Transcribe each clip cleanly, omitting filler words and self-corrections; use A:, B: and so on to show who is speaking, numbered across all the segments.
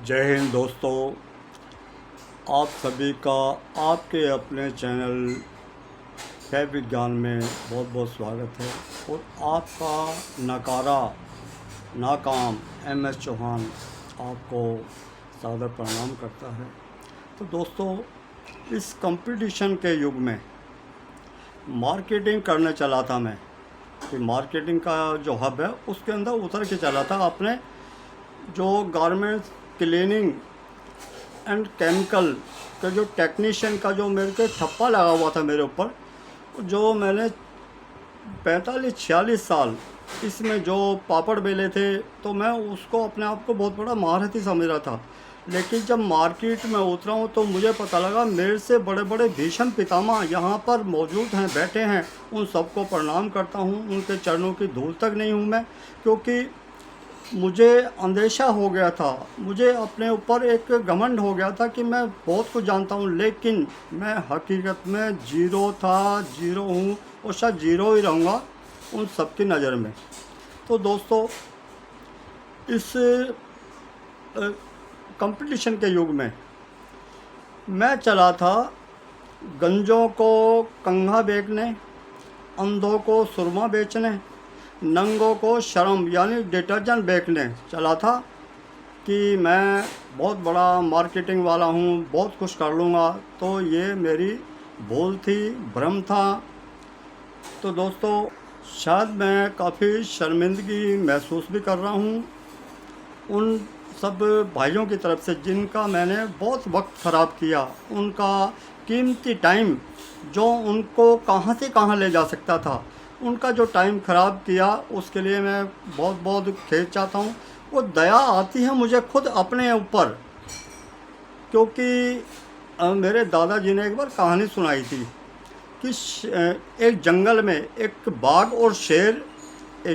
A: जय हिंद दोस्तों। आप सभी का आपके अपने चैनल फैब विज्ञान में बहुत बहुत स्वागत है। और आपका नकारा नाकाम MS चौहान आपको सादर प्रणाम करता है। तो दोस्तों, इस कंपटीशन के युग में मार्केटिंग करने चला था मैं कि मार्केटिंग का जो हब है उसके अंदर उतर के चला था। अपने जो गारमेंट्स क्लीनिंग एंड केमिकल का जो टेक्नीशियन का जो मेरे को ठप्पा लगा हुआ था मेरे ऊपर, जो मैंने 45-46 साल इसमें जो पापड़ बेले थे, तो मैं उसको अपने आप को बहुत बड़ा महारथी समझ रहा था। लेकिन जब मार्केट में उतरा हूँ तो मुझे पता लगा मेरे से बड़े बड़े भीष्म पितामह यहाँ पर मौजूद हैं, बैठे हैं। उन सबको प्रणाम करता हूँ, उनके चरणों की धूल तक नहीं हूँ मैं, क्योंकि मुझे अंदेशा हो गया था, मुझे अपने ऊपर एक घमंड हो गया था कि मैं बहुत कुछ जानता हूँ। लेकिन मैं हकीकत में ज़ीरो था, ज़ीरो हूँ और शायद ज़ीरो ही रहूँगा उन सबकी नज़र में। तो दोस्तों, इस कंपटीशन के युग में मैं चला था गंजों को कंघा बेचने, अंधों को सुरमा बेचने, नंगों को शर्म यानी डिटर्जेंट बेचने चला था कि मैं बहुत बड़ा मार्केटिंग वाला हूँ, बहुत कुछ कर लूँगा। तो ये मेरी भूल थी, भ्रम था। तो दोस्तों, शायद मैं काफ़ी शर्मिंदगी महसूस भी कर रहा हूँ उन सब भाइयों की तरफ से जिनका मैंने बहुत वक्त ख़राब किया, उनका कीमती टाइम जो उनको कहाँ से कहाँ ले जा सकता था, उनका जो टाइम ख़राब किया, उसके लिए मैं बहुत बहुत खेद चाहता हूँ। वो दया आती है मुझे खुद अपने ऊपर, क्योंकि मेरे दादाजी ने एक बार कहानी सुनाई थी कि एक जंगल में एक बाघ और शेर,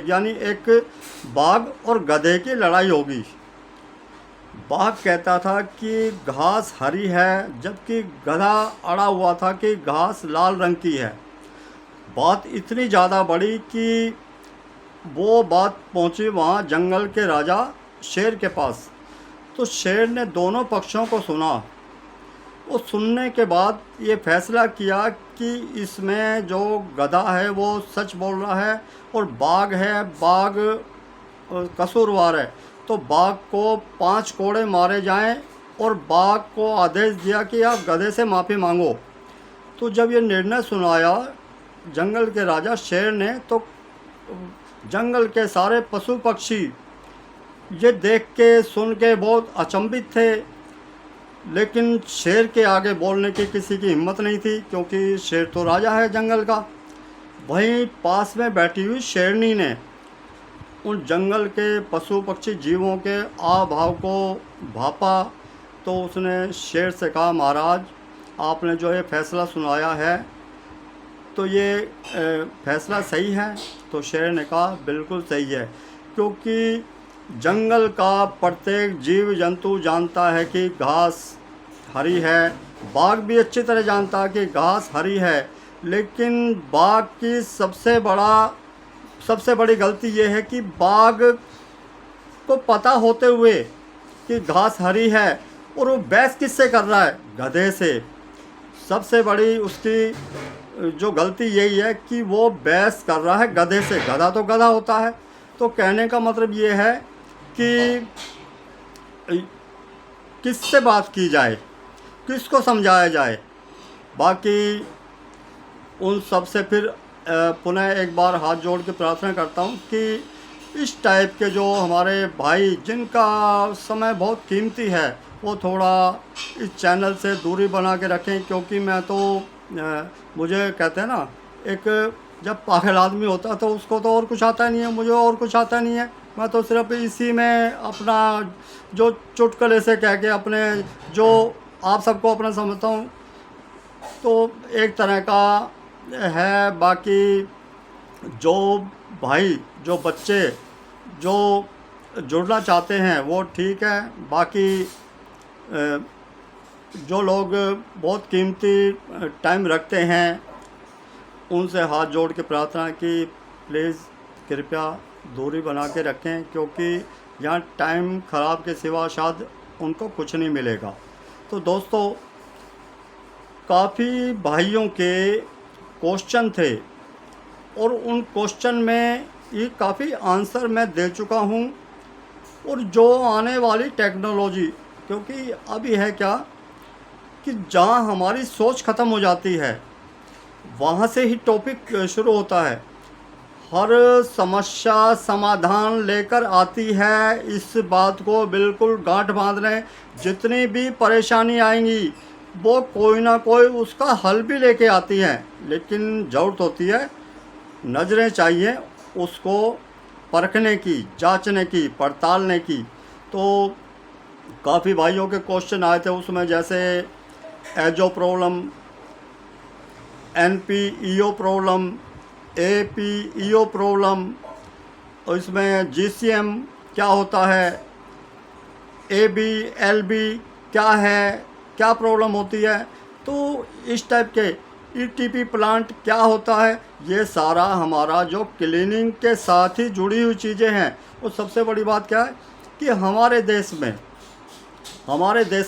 A: यानी एक बाघ और गधे की लड़ाई होगी। बाघ कहता था कि घास हरी है, जबकि गधा अड़ा हुआ था कि घास लाल रंग की है। बात इतनी ज़्यादा बढ़ी कि वो बात पहुंची वहाँ जंगल के राजा शेर के पास। तो शेर ने दोनों पक्षों को सुना और सुनने के बाद ये फैसला किया कि इसमें जो गधा है वो सच बोल रहा है और बाघ कसूरवार है। तो बाघ को 5 कोड़े मारे जाएं और बाघ को आदेश दिया कि आप गधे से माफ़ी मांगो। तो जब ये निर्णय सुनाया जंगल के राजा शेर ने, तो जंगल के सारे पशु पक्षी ये देख के सुन के बहुत अचंभित थे। लेकिन शेर के आगे बोलने की किसी की हिम्मत नहीं थी, क्योंकि शेर तो राजा है जंगल का। वहीं पास में बैठी हुई शेरनी ने उन जंगल के पशु पक्षी जीवों के भाव को भापा। तो उसने शेर से कहा, महाराज आपने जो ये फैसला सुनाया है तो ये फैसला सही है? तो शेर ने कहा, बिल्कुल सही है, क्योंकि जंगल का प्रत्येक जीव जंतु जानता है कि घास हरी है। बाघ भी अच्छी तरह जानता है कि घास हरी है। लेकिन बाघ की सबसे बड़ी गलती ये है कि बाघ को पता होते हुए कि घास हरी है और वो बहस किससे कर रहा है? गधे से। सबसे बड़ी उसकी जो गलती यही है कि वो बहस कर रहा है गधे से। गधा तो गधा होता है। तो कहने का मतलब ये है कि किससे बात की जाए, किसको समझाया जाए। बाकी उन सब से फिर पुनः एक बार हाथ जोड़ के प्रार्थना करता हूँ कि इस टाइप के जो हमारे भाई जिनका समय बहुत कीमती है, वो थोड़ा इस चैनल से दूरी बना के रखें। क्योंकि मैं तो मुझे कहते हैं ना, एक जब पागल आदमी होता है तो उसको तो और कुछ आता नहीं है, मुझे और कुछ आता नहीं है। मैं तो सिर्फ इसी में अपना जो चुटकुले से कह के अपने जो आप सबको अपना समझता हूँ, तो एक तरह का है। बाकी जो भाई, जो बच्चे जो जुड़ना चाहते हैं वो ठीक है। बाकी जो लोग बहुत कीमती टाइम रखते हैं, उनसे हाथ जोड़ के प्रार्थना कि प्लीज़ कृपया दूरी बना के रखें, क्योंकि यहाँ टाइम ख़राब के सिवा शायद उनको कुछ नहीं मिलेगा। तो दोस्तों, काफ़ी भाइयों के क्वेश्चन थे और उन क्वेश्चन में ये काफ़ी आंसर मैं दे चुका हूँ। और जो आने वाली टेक्नोलॉजी, क्योंकि अभी है क्या कि जहाँ हमारी सोच ख़त्म हो जाती है वहाँ से ही टॉपिक शुरू होता है। हर समस्या समाधान लेकर आती है, इस बात को बिल्कुल गांठ बांध लें। जितनी भी परेशानी आएंगी वो कोई ना कोई उसका हल भी लेके आती है, लेकिन ज़रूरत होती है, नज़रें चाहिए उसको परखने की, जांचने की, पड़तालने की। तो काफ़ी भाइयों के क्वेश्चन आए थे उसमें, जैसे azo problem, NPEO problem, APEO problem, और इसमें GCM क्या होता है, AB LB क्या है, क्या प्रॉब्लम होती है। तो इस टाइप के ETP प्लांट क्या होता है, ये सारा हमारा जो क्लीनिंग के साथ ही जुड़ी हुई चीज़ें हैं। और सबसे बड़ी बात क्या है कि हमारे देश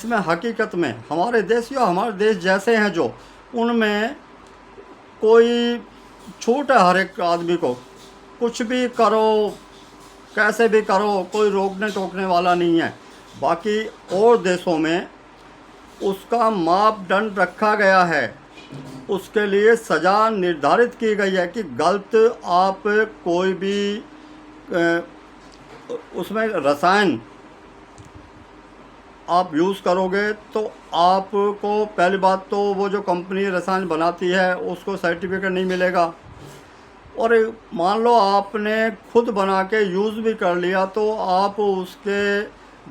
A: में हकीकत में हमारे देश या हमारे देश जैसे हैं जो, उनमें कोई छूट है हर एक आदमी को, कुछ भी करो, कैसे भी करो, कोई रोकने टोकने वाला नहीं है। बाकी और देशों में उसका मापदंड रखा गया है, उसके लिए सज़ा निर्धारित की गई है कि गलत आप कोई भी उसमें रसायन आप यूज़ करोगे तो आपको पहली बात तो वो जो कंपनी रसायन बनाती है उसको सर्टिफिकेट नहीं मिलेगा। और मान लो आपने खुद बना के यूज़ भी कर लिया तो आप उसके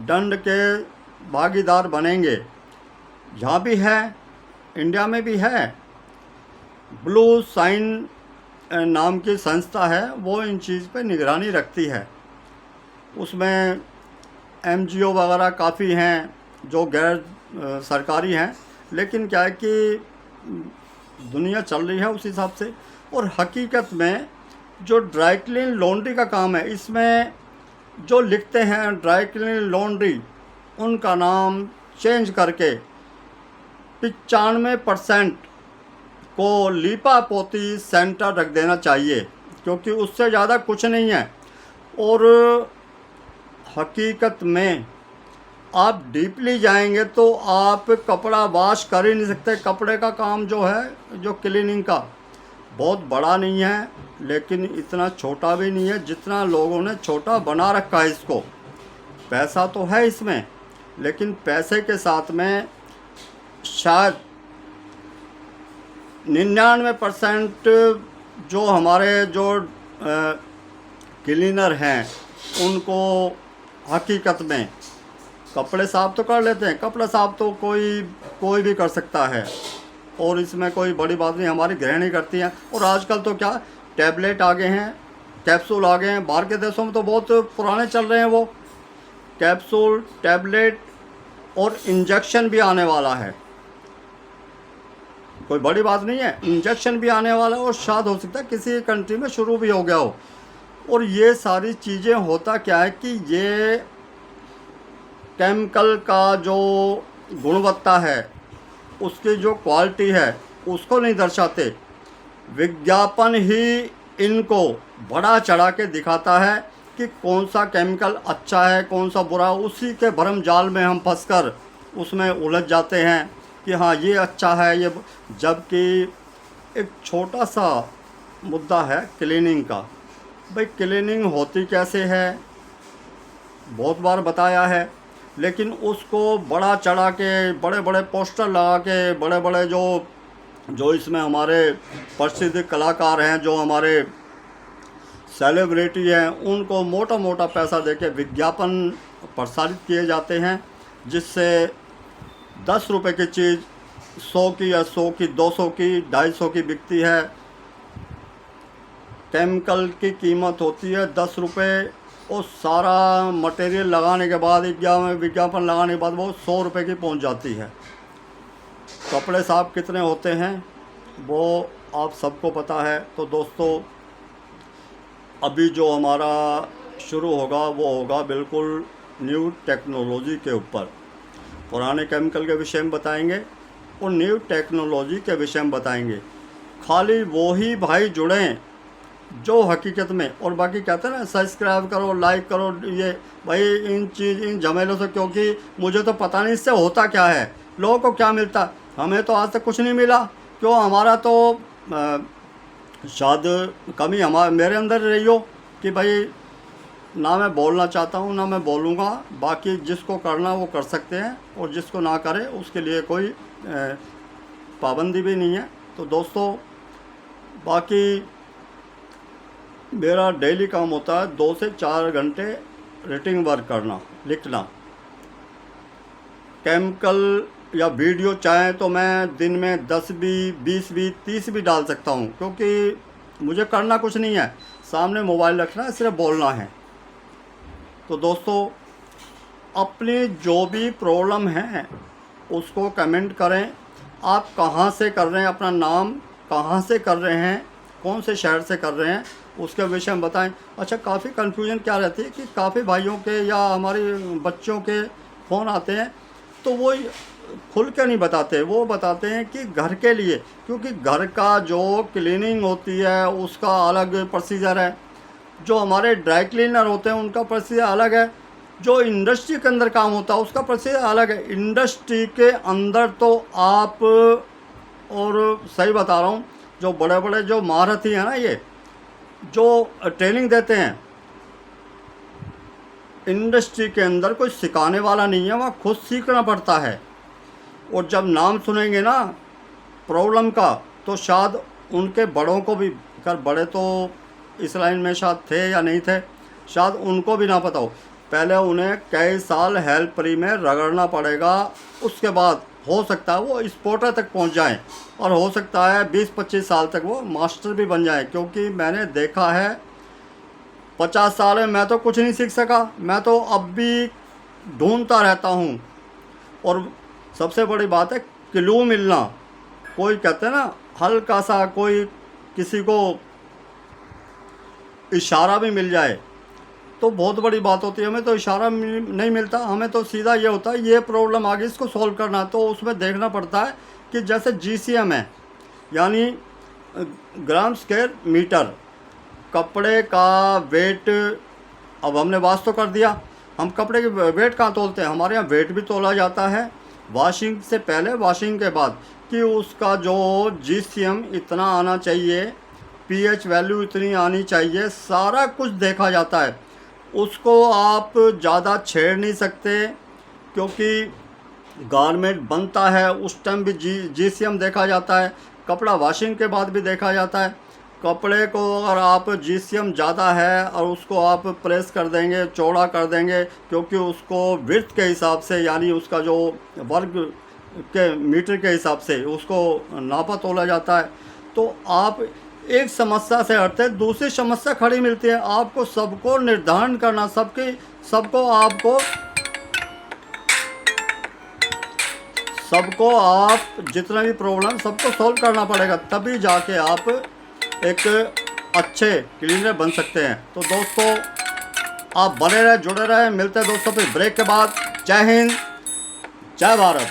A: दंड के भागीदार बनेंगे। यहाँ भी है, इंडिया में भी है, ब्लू साइन नाम की संस्था है, वो इन चीज़ पे निगरानी रखती है। उसमें NGO वगैरह काफ़ी हैं जो गैर सरकारी हैं, लेकिन क्या है कि दुनिया चल रही है उस हिसाब से। और हकीकत में जो ड्राई क्लीन लॉन्ड्री का काम है, इसमें जो लिखते हैं ड्राई क्लीन लॉन्ड्री, उनका नाम चेंज करके 95% को लीपा पोती सेंटर रख देना चाहिए, क्योंकि उससे ज़्यादा कुछ नहीं है। और हकीकत में आप डीपली जाएंगे तो आप कपड़ा वॉश कर ही नहीं सकते। कपड़े का काम जो है, जो क्लीनिंग का, बहुत बड़ा नहीं है, लेकिन इतना छोटा भी नहीं है जितना लोगों ने छोटा बना रखा है इसको। पैसा तो है इसमें, लेकिन पैसे के साथ में शायद 99% जो हमारे जो क्लीनर हैं उनको हकीकत में कपड़े साफ तो कर लेते हैं। कपड़े साफ तो कोई भी कर सकता है, और इसमें कोई बड़ी बात नहीं, हमारी गृहिणी करती हैं। और आजकल तो क्या टैबलेट आ गए हैं, कैप्सूल आ गए हैं। बाहर के देशों में तो बहुत पुराने चल रहे हैं वो कैप्सूल, टैबलेट, और इंजेक्शन भी आने वाला है। कोई बड़ी बात नहीं है, इंजेक्शन भी आने वाला है, और शायद हो सकता है किसी कंट्री में शुरू भी हो गया हो। और ये सारी चीज़ें होता क्या है कि ये केमिकल का जो गुणवत्ता है, उसकी जो क्वालिटी है, उसको नहीं दर्शाते। विज्ञापन ही इनको बड़ा चढ़ा के दिखाता है कि कौन सा केमिकल अच्छा है, कौन सा बुरा। उसी के भरम जाल में हम फंसकर उसमें उलझ जाते हैं कि हाँ ये अच्छा है ये, जबकि एक छोटा सा मुद्दा है क्लीनिंग का। भाई क्लीनिंग होती कैसे है, बहुत बार बताया है, लेकिन उसको बड़ा चढ़ा के, बड़े बड़े पोस्टर लगा के, बड़े बड़े जो इसमें हमारे प्रसिद्ध कलाकार हैं, जो हमारे सेलिब्रिटी हैं, उनको मोटा मोटा पैसा देके विज्ञापन प्रसारित किए जाते हैं, जिससे 10 रुपए की चीज़ 100 की या 100 की 200 की 250 की बिकती है। केमिकल की कीमत होती है 10 रुपये, और सारा मटेरियल लगाने के बाद, विज्ञापन लगाने के बाद वो 100 रुपये की पहुंच जाती है। कपड़े साफ कितने होते हैं वो आप सबको पता है। तो दोस्तों, अभी जो हमारा शुरू होगा वो होगा बिल्कुल न्यू टेक्नोलॉजी के ऊपर। पुराने केमिकल के विषय में बताएंगे और न्यू टेक्नोलॉजी के विषय में बताएंगे। खाली वो ही भाई जुड़ें जो हकीकत में, और बाकी कहते हैं ना सब्सक्राइब करो, लाइक करो, ये भाई इन झमेलों से, क्योंकि मुझे तो पता नहीं इससे होता क्या है, लोगों को क्या मिलता। हमें तो आज तक कुछ नहीं मिला। क्यों? हमारा तो शायद कमी मेरे अंदर रही हो कि भाई ना मैं बोलना चाहता हूँ ना मैं बोलूँगा। बाकी जिसको करना वो कर सकते हैं, और जिसको ना करे उसके लिए कोई पाबंदी भी नहीं है। तो दोस्तों, बाकी मेरा डेली काम होता है 2 से 4 घंटे राइटिंग वर्क करना, लिखना। केमिकल या वीडियो चाहे तो मैं दिन में 10 भी, 20 भी, 30 भी डाल सकता हूँ, क्योंकि मुझे करना कुछ नहीं है, सामने मोबाइल रखना है, सिर्फ बोलना है। तो दोस्तों, अपनी जो भी प्रॉब्लम है उसको कमेंट करें। आप कहाँ से कर रहे हैं, अपना नाम कहाँ से कर रहे हैं, कौन से शहर से कर रहे हैं, उसके विषय में बताएं। अच्छा, काफ़ी कन्फ्यूजन क्या रहती है कि काफ़ी भाइयों के या हमारे बच्चों के फ़ोन आते हैं तो वो खुल के नहीं बताते, वो बताते हैं कि घर के लिए, क्योंकि घर का जो क्लीनिंग होती है उसका अलग प्रोसीजर है, जो हमारे ड्राई क्लीनर होते हैं उनका प्रोसीजर अलग है, जो इंडस्ट्री के अंदर काम होता है उसका प्रोसीजर अलग है। इंडस्ट्री के अंदर तो आप, और सही बता रहा हूँ, जो बड़े बड़े जो महारथी हैं ना, ये जो ट्रेनिंग देते हैं, इंडस्ट्री के अंदर कोई सिखाने वाला नहीं है, वहाँ खुद सीखना पड़ता है। और जब नाम सुनेंगे ना प्रॉब्लम का, तो शायद उनके बड़ों को भी, कर बड़े तो इस लाइन में शायद थे या नहीं थे, शायद उनको भी ना पता हो। पहले उन्हें कई साल हेल्प फ्री में रगड़ना पड़ेगा, उसके बाद हो सकता है वो स्पोर्टर तक पहुंच जाएं, और हो सकता है 20-25 साल तक वो मास्टर भी बन जाएं। क्योंकि मैंने देखा है 50 साल में मैं तो कुछ नहीं सीख सका, मैं तो अब भी ढूंढता रहता हूं। और सबसे बड़ी बात है क्लू मिलना। कोई कहते हैं ना, हल्का सा कोई किसी को इशारा भी मिल जाए तो बहुत बड़ी बात होती है। हमें तो इशारा नहीं मिलता, हमें तो सीधा ये होता है ये प्रॉब्लम आ गई, इसको सॉल्व करना। तो उसमें देखना पड़ता है कि जैसे GCM है, यानी ग्राम स्क्वायर मीटर, कपड़े का वेट। अब हमने वाश तो कर दिया, हम कपड़े के वेट कहाँ तोलते हैं? हमारे यहाँ वेट भी तोला जाता है, वॉशिंग से पहले, वॉशिंग के बाद, कि उसका जो GCM इतना आना चाहिए, pH वैल्यू इतनी आनी चाहिए, सारा कुछ देखा जाता है। उसको आप ज़्यादा छेड़ नहीं सकते, क्योंकि गारमेंट बनता है उस टाइम भी GCM देखा जाता है, कपड़ा वॉशिंग के बाद भी देखा जाता है। कपड़े को अगर आप GCM ज़्यादा है और उसको आप प्रेस कर देंगे, चौड़ा कर देंगे, क्योंकि उसको विड्थ के हिसाब से, यानी उसका जो वर्ग के मीटर के हिसाब से उसको नापा तोला जाता है। तो आप एक समस्या से हटते दूसरी समस्या खड़ी मिलती है। आपको सबको निर्धारण करना, सबको आप जितना भी प्रॉब्लम सबको सॉल्व करना पड़ेगा, तभी जाके आप एक अच्छे क्लीनर बन सकते हैं। तो दोस्तों, आप बने रहे, जुड़े रहे। मिलते हैं दोस्तों फिर ब्रेक के बाद। जय हिंद, जय भारत।